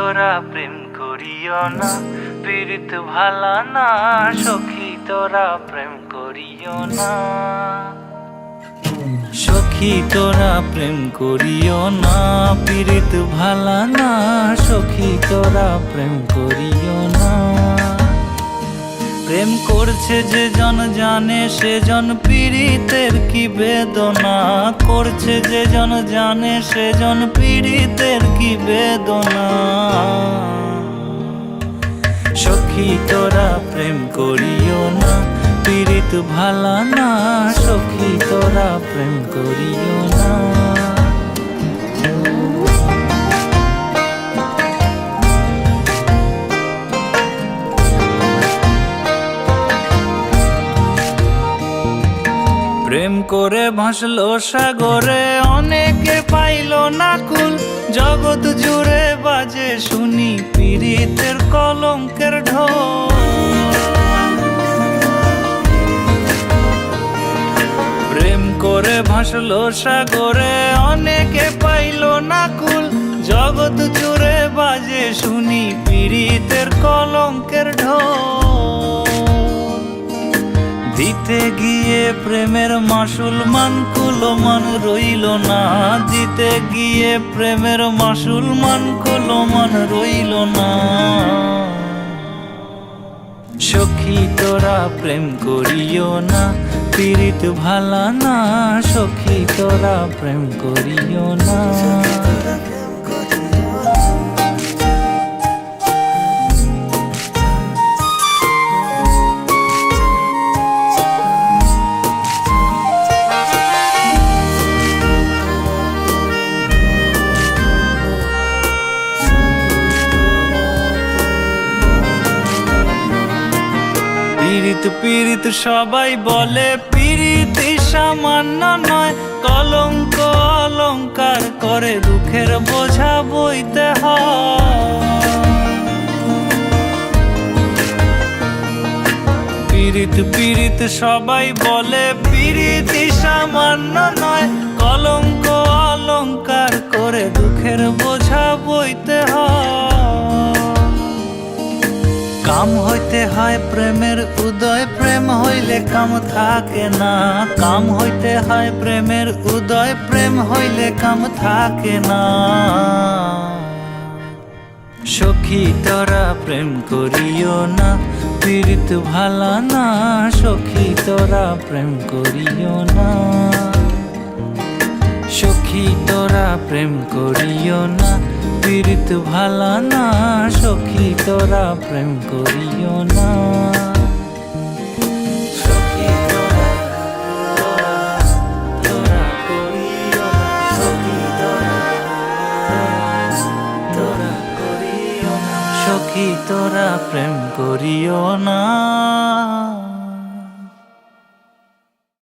তোরা প্রেম করিও না, পীড়িত ভালা না। সখী তোরা প্রেম করিও না, সখী তোরা প্রেম করিও না, পীড়িত ভালা না। সখী তোরা প্রেম করিও না। প্রেম করছে যে জন জানে সে জন পীড়িতের কি বেদনা করছে, যে জন জানে সে জন পীড়িতের কি বেদনা। সখী তোরা প্রেম করিও না, পীড়িত ভালা না। সখী তোরা প্রেম করিও না। প্রেম করে ভাসলো সাগরে, অনেকে পাইল না কুল। জগৎ জুড়ে বাজে শুনি পীড়িতের কলঙ্কের ঢোল। প্রেম করে ভাসলো সাগরে, অনেকে পাইল না কুল। জগৎ জুড়ে বাজে শুনি পীড়িতের কলঙ্কের ঢোল। দিতে গিয়ে প্রেমের মাসুল মান কুলো মান রইল না, দিতে গিয়ে প্রেমের মাসুল মান কুলো মান রইল না। সখী তোরা প্রেম করিও না, পীড়িত ভালা না। সখী তোরা প্রেম করিও না। পীড়িত পীড়িত সবাই বলে, পীড়িতি সামান্য নয়। কলঙ্ক অলঙ্কার করে দুঃখের বোঝা বইতে হয়। পীড়িত পীড়িত সবাই বলে, পীড়িতি সামান্য নয়। কলঙ্ক অলঙ্কার করে দুঃখের বোঝা বইতে হয়। কাম হইতে হয় প্রেমের উদয়, প্রেম হইলে কাম থাকে না। কাম হইতে হয় প্রেমের উদয়, প্রেম হইলে কাম থাকে না। সখী তোরা প্রেম করিও না, পীড়িত ভালা না। সখী তোরা প্রেম করিও না, সখী তোরা প্রেম করিও না, পীড়িত ভালা না। সখী তোরা প্রেম করিও না। সখী তোরা তোরা করিও না, সখী তোরা করিও না, সখী তোরা প্রেম করিও না।